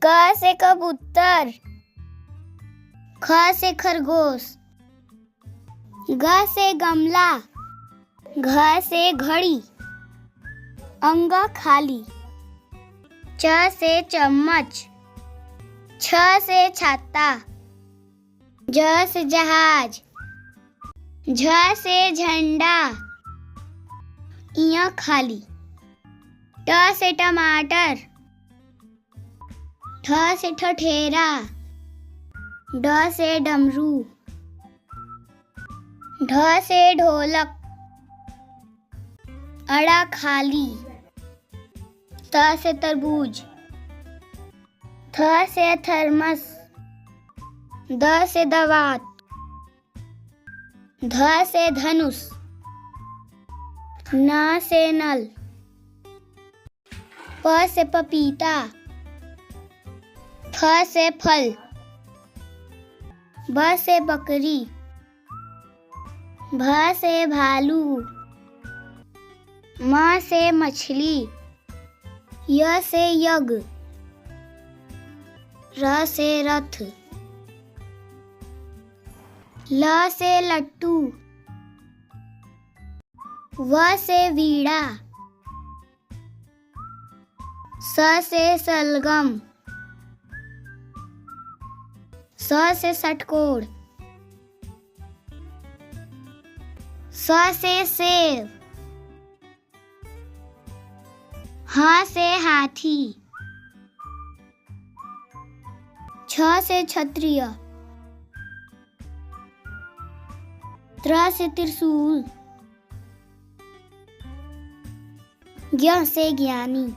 क से कबूतर, ख से खरगोश, ग से गमला, घ से घड़ी, अंग खाली, च से चम्मच, छ से छाता, ज से जहाज, झ से झंडा, इया खाली, ट से टमाटर, ठ से ठठेरा, ड से डमरू, ढ से ढोलक, अड़ा खाली, त से तरबूज, थ से थर्मस, द से दवात, ध से धनुष, न से नल, प से पपीता, फ से फल, ब से बकरी, भ से भालू, म से मछली, य से यज्ञ, र से रथ, ल से लट्टू, व से वीणा, स से सलगम, स से षटकोण, स से सेब, ह से हाथी, छ से क्षत्रिय, त्र से त्रिशूल, ज्ञ से ज्ञानी।